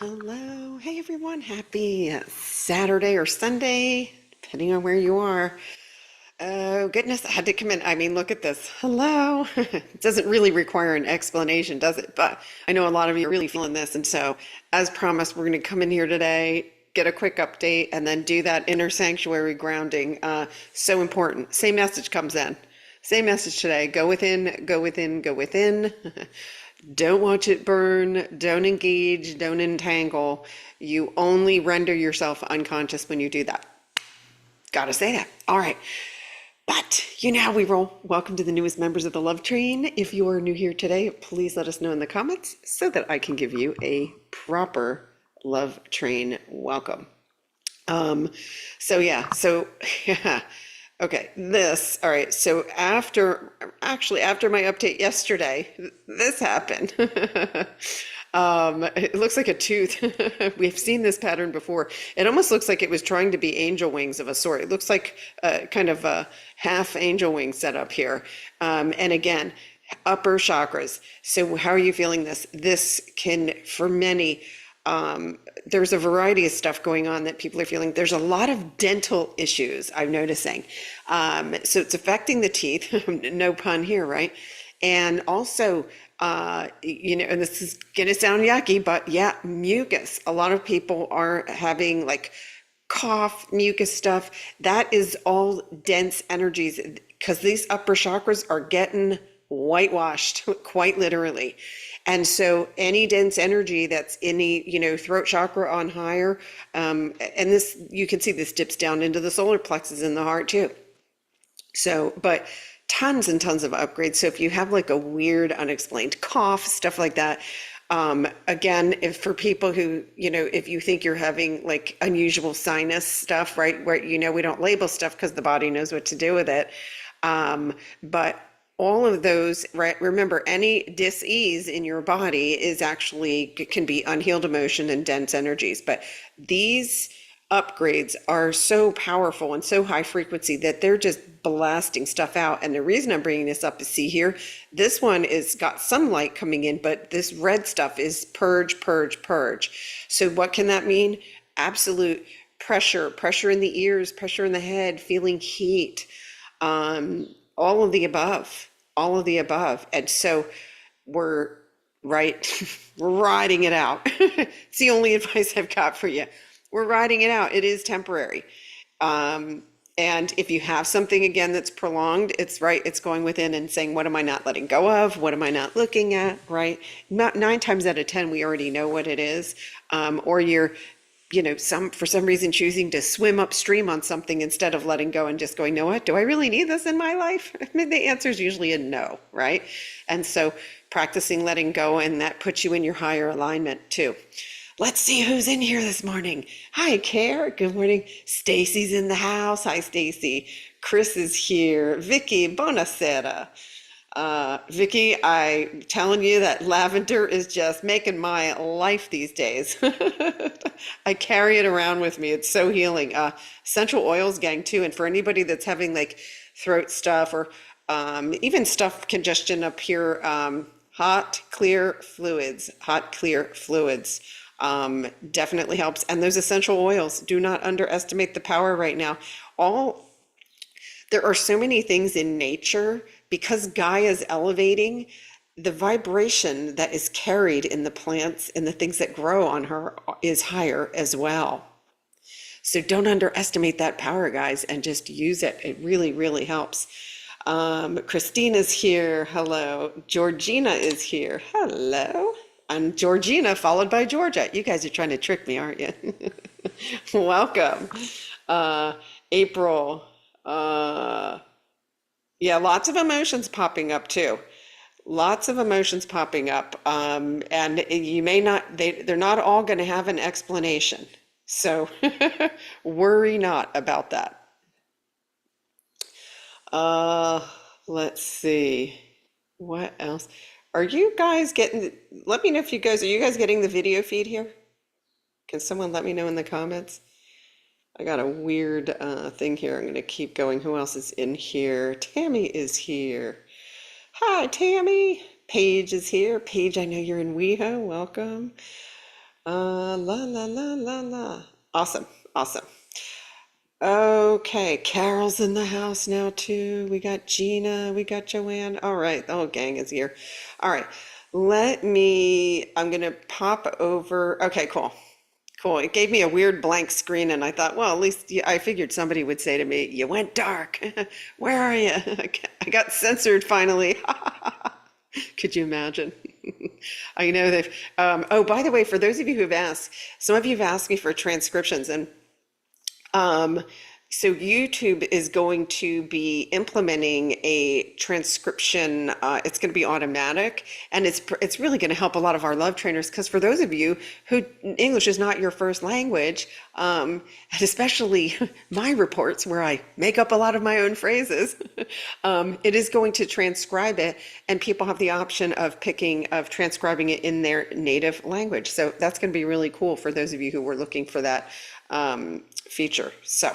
Hello. Hey everyone. Happy Saturday or Sunday, depending on where you are. Oh goodness, I had to come in. I mean, look at this. Hello. It doesn't really require an explanation, does it? But I know a lot of you are really feeling this. And so, as promised, we're going to come in here today, get a quick update, and then do that inner sanctuary grounding. So important. Same message comes in. Same message today. Go within, go within, go within. Don't watch it burn. Don't engage. Don't entangle. You only render yourself unconscious when you do that. Gotta say that. All right. But you know how we roll. Welcome to the newest members of the Love Train. If you are new here today, please let us know in the comments so that I can give you a proper Love Train welcome. So yeah, so yeah. Okay, all right, so after my update yesterday, this happened. It looks like a tooth. We've seen this pattern before. It almost looks like it was trying to be angel wings of a sort. It looks like kind of a half angel wing set up here. And again, upper chakras. So how are you feeling this? This can, for many, there's a variety of stuff going on that people are feeling. There's a lot of dental issues I'm noticing. So it's affecting the teeth, no pun here, right? And also, and this is gonna sound yucky, but yeah, mucus. A lot of people are having like cough, mucus stuff. That is all dense energies because these upper chakras are getting whitewashed, quite literally. And so any dense energy that's in the, throat chakra on higher, and this, you can see this dips down into the solar plexus in the heart too. So, but tons and tons of upgrades. So if you have like a weird, unexplained cough, stuff like that, again, if for people who, if you think you're having like unusual sinus stuff, right, where, we don't label stuff because the body knows what to do with it. But all of those, right? Remember, any dis-ease in your body can be unhealed emotion and dense energies. But these upgrades are so powerful and so high frequency that they're just blasting stuff out. And the reason I'm bringing this up is, see here, this one is got some light coming in, but this red stuff is purge, purge, purge. So what can that mean? Absolute pressure in the ears, pressure in the head, feeling heat, all of the above. All of the above. And so we're we're riding it out. It's the only advice I've got for you. We're riding it out. It is temporary. And if you have something again that's prolonged, it's going within and saying, what am I not letting go of? What am I not looking at? Right? 9 times out of 10, we already know what it is. Or you're for some reason choosing to swim upstream on something instead of letting go and just going, you know what, do I really need this in my life? I mean, the answer is usually a no, right? And so practicing letting go, and that puts you in your higher alignment too. Let's see who's in here this morning. Hi, Care. Good morning. Stacy's in the house. Hi, Stacy. Chris is here. Vicky, buonasera. Vicky, I'm telling you that lavender is just making my life these days. I carry it around with me. It's so healing. Essential oils, gang, too. And for anybody that's having like throat stuff or even stuff, congestion up here, hot, clear fluids, definitely helps. And those essential oils, do not underestimate the power right now. There are so many things in nature, because Gaia is elevating, the vibration that is carried in the plants and the things that grow on her is higher as well. So don't underestimate that power, guys, and just use it. It really, really helps. Christina's here. Hello. Georgina is here. Hello. And Georgina followed by Georgia. You guys are trying to trick me, aren't you? Welcome. April. Yeah, lots of emotions popping up too. Lots of emotions popping up. And you may not, they're not all going to have an explanation. So worry not about that. Let's see. What else? Are you guys let me know if are you guys getting the video feed here? Can someone let me know in the comments? I got a weird thing here. I'm going to keep going. Who else is in here? Tammy is here. Hi, Tammy. Paige is here. Paige, I know you're in WeHo. Welcome. La la la la la. Awesome. Awesome. Okay, Carol's in the house now too. We got Gina, we got Joanne. All right, the whole gang is here. All right, I'm gonna pop over. Okay, cool. Cool. It gave me a weird blank screen, and I thought, well, at least I figured somebody would say to me, "You went dark. Where are you?" I got censored finally. Could you imagine? I know they've. Oh, by the way, for those of you who've asked, some of you have asked me for transcriptions, and um, so YouTube is going to be implementing a transcription. It's going to be automatic, and it's really going to help a lot of our love trainers. Because for those of you who English is not your first language, and especially my reports where I make up a lot of my own phrases, it is going to transcribe it, and people have the option of transcribing it in their native language. So that's going to be really cool for those of you who were looking for that feature. So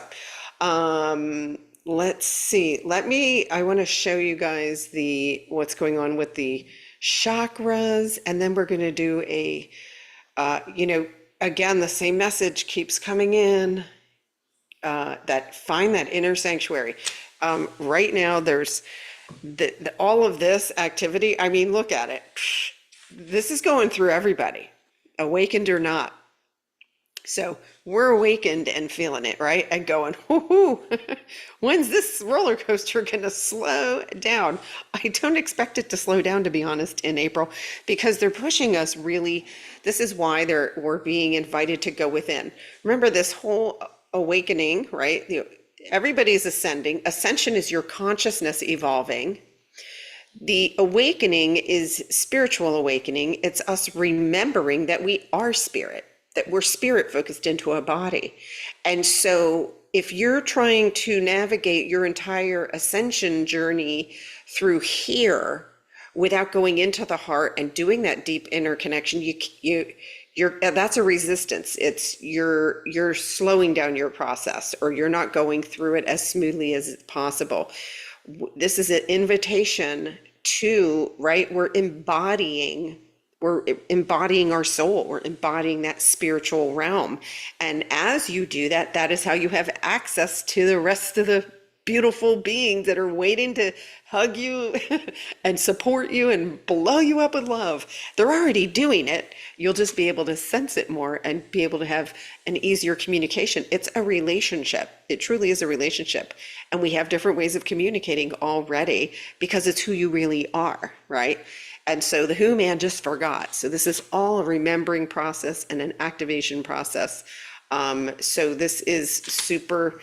let's see. I want to show you guys what's going on with the chakras, and then we're going to do again, the same message keeps coming in, find that inner sanctuary. Right now, there's all of this activity. I mean, look at it. This is going through everybody, awakened or not. So we're awakened and feeling it, right? And going, whoo, when's this roller coaster going to slow down? I don't expect it to slow down, to be honest, in April, because they're pushing us really. This is why we're being invited to go within. Remember this whole awakening, right? Everybody's ascending. Ascension is your consciousness evolving. The awakening is spiritual awakening. It's us remembering that we are spirit, that we're spirit focused into a body. And so if you're trying to navigate your entire ascension journey through here without going into the heart and doing that deep inner connection, that's a resistance. You're slowing down your process, or you're not going through it as smoothly as possible. This is an invitation to, right? We're embodying our soul. We're embodying that spiritual realm. And as you do that, that is how you have access to the rest of the beautiful beings that are waiting to hug you and support you and blow you up with love. They're already doing it. You'll just be able to sense it more and be able to have an easier communication. It's a relationship. It truly is a relationship. And we have different ways of communicating already because it's who you really are, right? And so the who man just forgot. So this is all a remembering process and an activation process. So this is super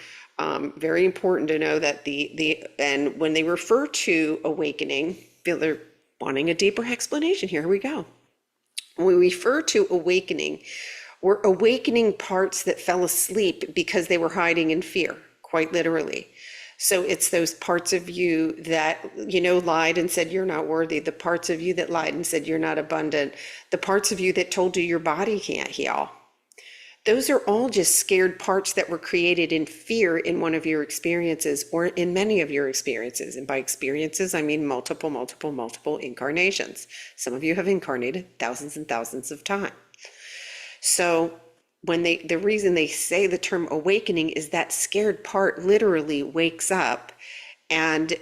very important to know that and when they refer to awakening, they're wanting a deeper explanation. Here we go. When we refer to awakening, we're awakening parts that fell asleep because they were hiding in fear, quite literally. So it's those parts of you that, lied and said you're not worthy, the parts of you that lied and said you're not abundant, the parts of you that told you your body can't heal. Those are all just scared parts that were created in fear in one of your experiences or in many of your experiences. And by experiences, I mean multiple incarnations. Some of you have incarnated thousands and thousands of times. So the reason they say the term awakening is that scared part literally wakes up, and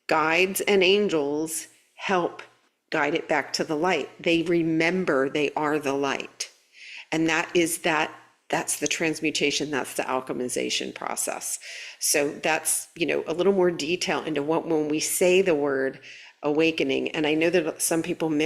guides and angels help guide it back to the light. They remember they are the light. And that's the transmutation, that's the alchemization process. So that's, a little more detail into when we say the word awakening. And I know that some people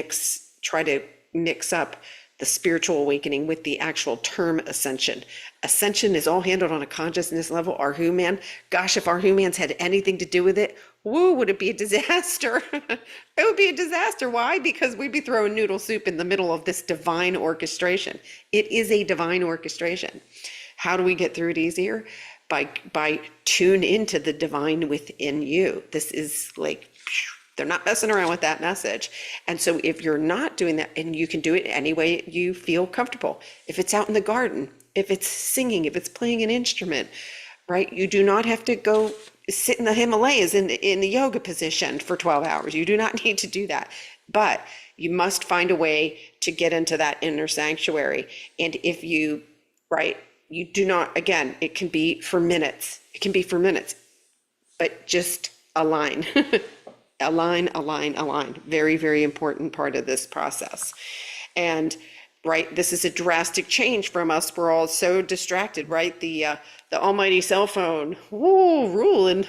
try to mix up the spiritual awakening with the actual term ascension. Ascension is all handled on a consciousness level. Our human, gosh, if our humans had anything to do with it, woo, would it be a disaster? It would be a disaster. Why? Because we'd be throwing noodle soup in the middle of this divine orchestration. It is a divine orchestration. How do we get through it easier? By tune into the divine within you. This is like, they're not messing around with that message. And so if you're not doing that, and you can do it any way you feel comfortable, if it's out in the garden, if it's singing, if it's playing an instrument, right? You do not have to go sit in the Himalayas in the yoga position for 12 hours. You do not need to do that. But you must find a way to get into that inner sanctuary. And if you, right, you do not, again, it can be for minutes. It can be for minutes, but just align. Align, align, align. Very, very important part of this process. And right, this is a drastic change from us. We're all so distracted, right? The almighty cell phone, woo, ruling.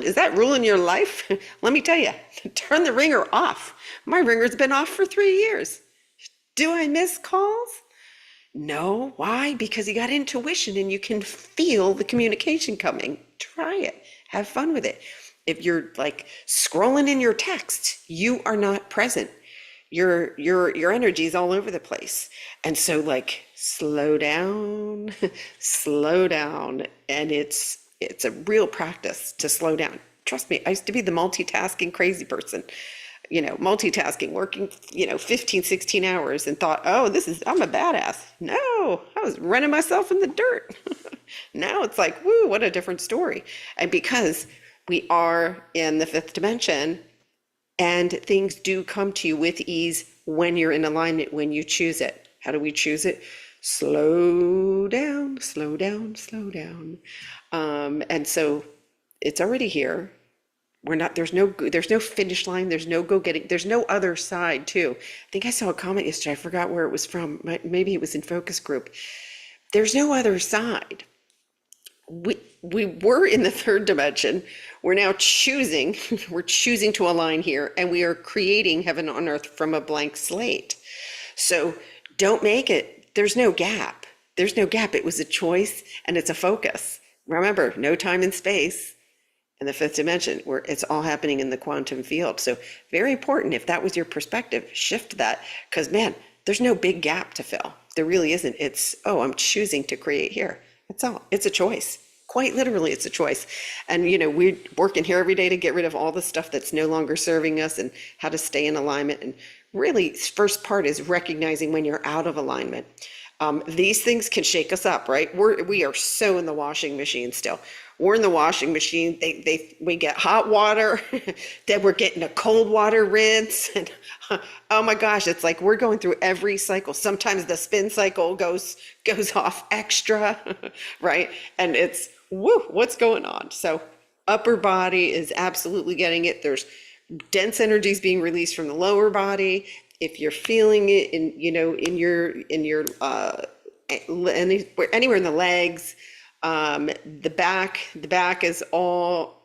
Is that ruling your life? Let me tell you, turn the ringer off. My ringer's been off for 3 years. Do I miss calls? No. Why? Because you got intuition and you can feel the communication coming. Try it. Have fun with it. If you're like scrolling in your text, you are not present. Your energy is all over the place. And so like slow down, slow down. And it's a real practice to slow down. Trust me, I used to be the multitasking crazy person. Multitasking, working, 15, 16 hours and thought, oh, I'm a badass. No, I was running myself in the dirt. Now it's like, woo, what a different story. And because we are in the fifth dimension and things do come to you with ease when you're in alignment, when you choose it. How do we choose it? Slow down, slow down, slow down. And so it's already here. There's no finish line. There's no go getting, there's no other side too. I think I saw a comment yesterday. I forgot where it was from. Maybe it was in focus group. There's no other side. We were in the third dimension. We're now choosing, we're choosing to align here, and we are creating heaven on earth from a blank slate. So don't make it, there's no gap. There's no gap. It was a choice and it's a focus. Remember, no time and space in the fifth dimension, where it's all happening in the quantum field. So very important. If that was your perspective, shift that, because man, there's no big gap to fill. There really isn't. It's, oh, I'm choosing to create here. That's all. It's a choice. Quite literally, it's a choice. And, we're working here every day to get rid of all the stuff that's no longer serving us and how to stay in alignment. And really, first part is recognizing when you're out of alignment. These things can shake us up, right? We are so in the washing machine still. We're in the washing machine. We get hot water, then we're getting a cold water rinse. And oh my gosh, it's like we're going through every cycle. Sometimes the spin cycle goes off extra, right? And it's, woo, what's going on? So upper body is absolutely getting it. There's dense energies being released from the lower body. If you're feeling it in your anywhere in the legs, the back is all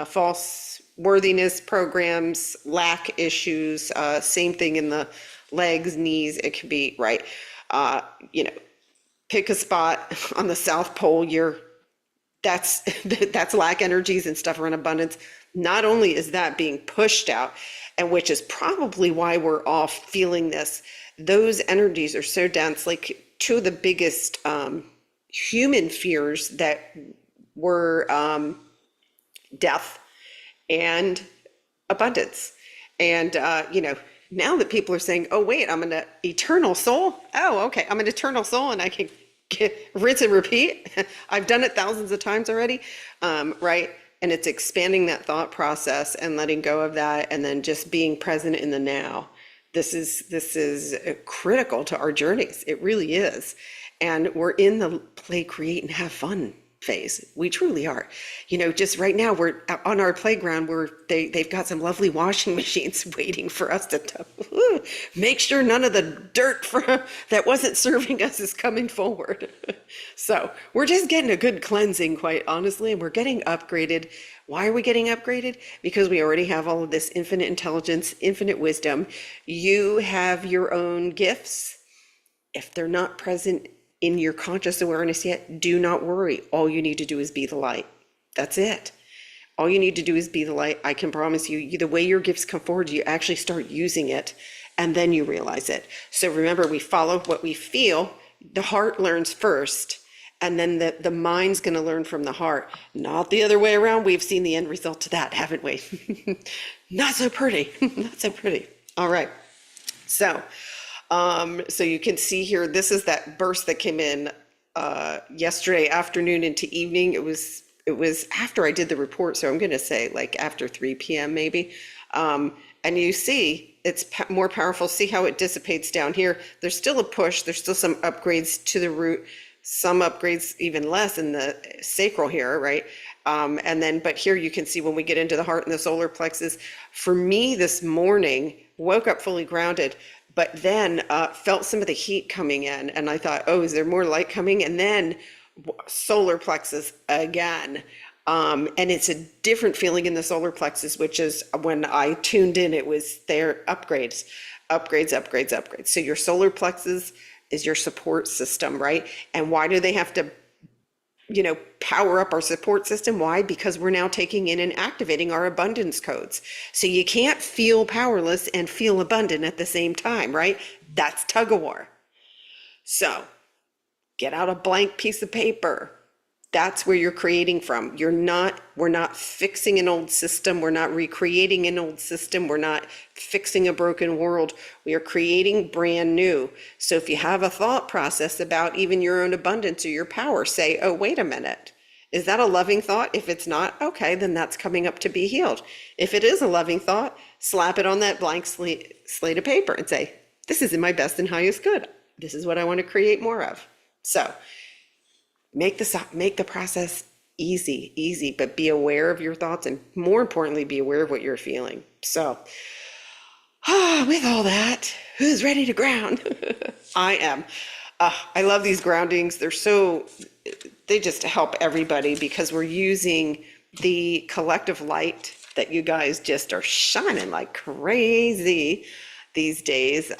false worthiness programs, lack issues. Same thing in the legs, knees. It could be right. Pick a spot on the South Pole. That's lack energies and stuff around abundance. Not only is that being pushed out, and which is probably why we're all feeling this, those energies are so dense. Like two of the biggest human fears that were death and abundance. And, now that people are saying, oh, wait, I'm an eternal soul. Oh, okay, I'm an eternal soul and I can rinse and repeat. I've done it thousands of times already, right? And it's expanding that thought process and letting go of that, and then just being present in the now. This is critical to our journeys. It really is. And we're in the play, create, and have fun phase. We truly are. Just right now we're on our playground where they've got some lovely washing machines waiting for us to make sure none of the dirt that wasn't serving us is coming forward. So we're just getting a good cleansing, quite honestly, and we're getting upgraded. Why are we getting upgraded? Because we already have all of this infinite intelligence, infinite wisdom. You have your own gifts. If they're not present in your conscious awareness yet, do not worry. All you need to do is be the light. That's it. All you need to do is be the light. I can promise you, the way your gifts come forward, you actually start using it, and then you realize it. So remember, we follow what we feel. The heart learns first, and then the mind's going to learn from the heart. Not the other way around. We've seen the end result to that, haven't we? Not so pretty. Not so pretty. All right. So you can see here, this is that burst that came in yesterday afternoon into evening. It was it was after I did the report, so I'm going to say like after 3 p.m. maybe. And you see it's more powerful. See how it dissipates down here. There's still a push. There's still some upgrades to the root, some upgrades even less in the sacral here, right? And then, but here you can see when we get into the heart and the solar plexus, for me this morning, woke up fully grounded, but then felt some of the heat coming in. And I thought, oh, is there more light coming? And then solar plexus again. And it's a different feeling in the solar plexus, which is when I tuned in, it was their upgrades, upgrades, upgrades, upgrades. So your solar plexus is your support system, right? And why do they have to, power up our support system? Why? Because we're now taking in and activating our abundance codes. So you can't feel powerless and feel abundant at the same time, right? That's tug of war. So get out a blank piece of paper. That's where you're creating from. We're not fixing an old system. We're not recreating an old system. We're not fixing a broken world. We are creating brand new. So if you have a thought process about even your own abundance or your power, say, oh, wait a minute. Is that a loving thought? If it's not, okay, then that's coming up to be healed. If it is a loving thought, slap it on that blank slate of paper and say, this is in my best and highest good. This is what I want to create more of. So make the process easy, but be aware of your thoughts, and more importantly, be aware of what you're feeling. So, with all that, who's ready to ground? I am. I love these groundings. They just help everybody because we're using the collective light that you guys just are shining like crazy these days.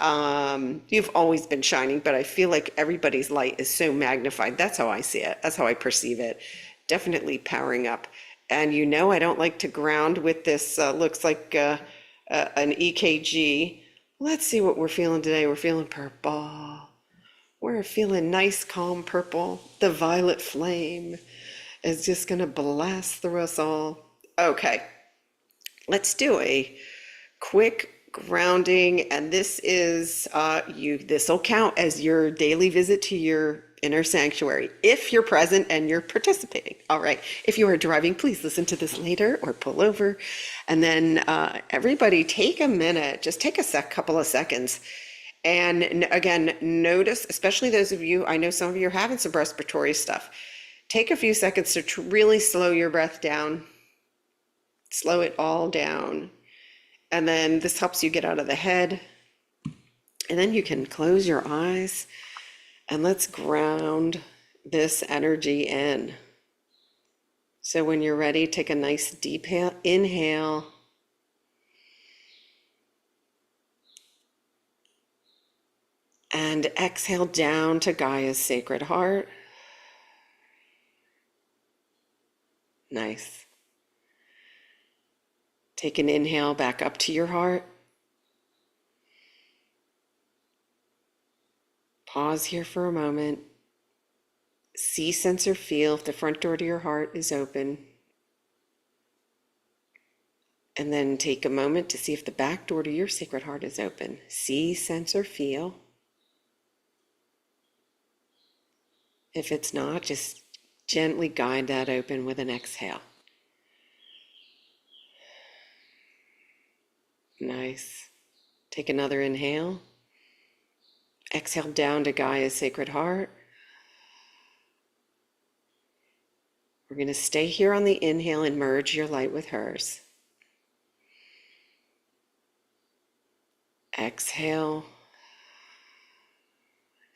You've always been shining, but I feel like everybody's light is so magnified. That's how I see it. That's how I perceive it. Definitely powering up. And I don't like to ground with this, looks like an EKG. Let's see what we're feeling today. We're feeling purple. We're feeling nice, calm purple. The violet flame is just going to blast through us all. Okay, let's do a quick grounding, and this will count as your daily visit to your inner sanctuary if you're present and you're participating. All right, if you are driving, please listen to this later or pull over. And then everybody take a minute, just take couple of seconds, and again, notice, especially those of you, I know some of you are having some respiratory stuff, take a few seconds to really slow your breath down, slow it all down. And then this helps you get out of the head. And then you can close your eyes and let's ground this energy in. So when you're ready, take a nice deep inhale. And exhale down to Gaia's sacred heart. Nice. Take an inhale back up to your heart. Pause here for a moment. See, sense, or feel if the front door to your heart is open. And then take a moment to see if the back door to your sacred heart is open. See, sense, or feel. If it's not, just gently guide that open with an exhale. Nice. Take another inhale. Exhale down to Gaia's sacred heart. We're going to stay here on the inhale and merge your light with hers. Exhale.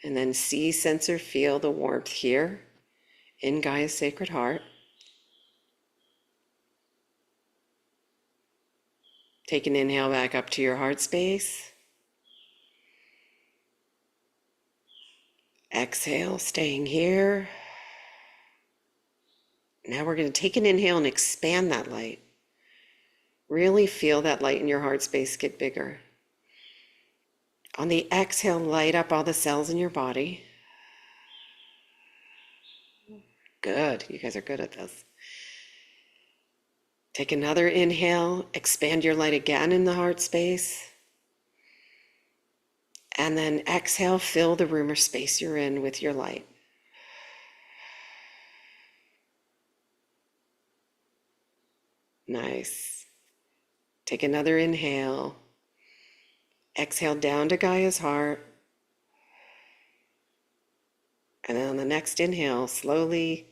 And then see, sense, or feel the warmth here in Gaia's sacred heart. Take an inhale back up to your heart space. Exhale, staying here. Now we're going to take an inhale and expand that light. Really feel that light in your heart space get bigger. On the exhale, light up all the cells in your body. Good, you guys are good at this. Take another inhale, expand your light again in the heart space. And then exhale, fill the room or space you're in with your light. Nice. Take another inhale. Exhale down to Gaia's heart. And then on the next inhale, slowly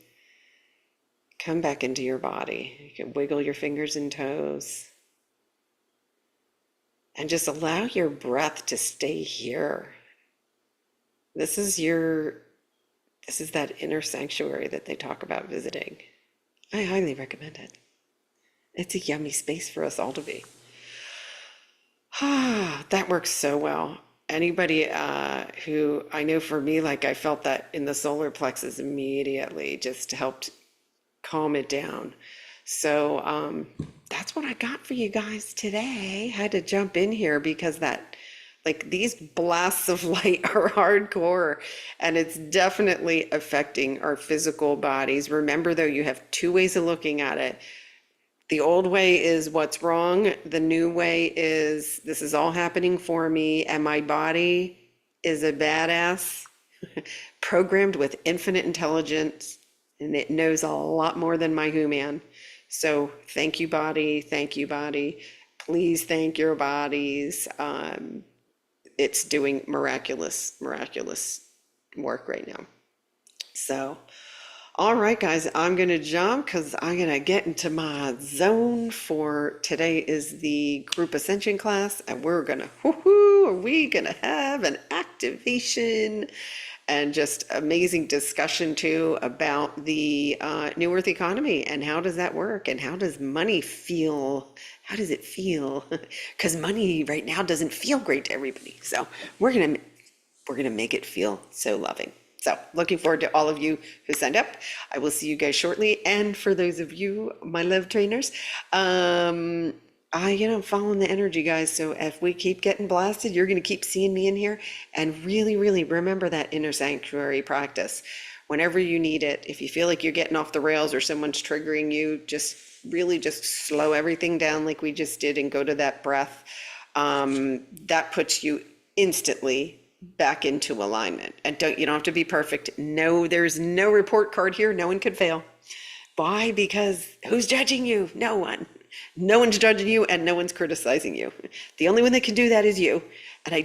come back into your body. You can wiggle your fingers and toes. And just allow your breath to stay here. This is your, this is that inner sanctuary that they talk about visiting. I highly recommend it. It's a yummy space for us all to be. Ah, that works so well. Anybody who I know, for me, like I felt that in the solar plexus immediately, just helped calm it down. So that's what I got for you guys today. Had to jump in here because that, like, these blasts of light are hardcore, and it's definitely affecting our physical bodies. Remember, though, you have two ways of looking at it. The old way is what's wrong. The new way is this is all happening for me, and my body is a badass programmed with infinite intelligence, and it knows a lot more than my human. So thank you, body. Thank you, body. Please thank your bodies. It's doing miraculous, miraculous work right now. So, all right, guys, I'm going to jump because I'm going to get into my zone for today is the group Ascension class, and we're going to, whoo-hoo, are we going to have an activation and just amazing discussion too about the New Earth economy and how does that work and how does money feel? How does it feel? Because money right now doesn't feel great to everybody. So we're gonna make it feel so loving. So looking forward to all of you who signed up. I will see you guys shortly. And for those of you, my love trainers, following the energy, guys. So if we keep getting blasted, you're going to keep seeing me in here. And really, really remember that inner sanctuary practice. Whenever you need it, if you feel like you're getting off the rails or someone's triggering you, just really just slow everything down like we just did and go to that breath. That puts you instantly back into alignment. And you don't have to be perfect. No, there's no report card here. No one could fail. Why? Because who's judging you? No one. No one's judging you and no one's criticizing you. The only one that can do that is you. And I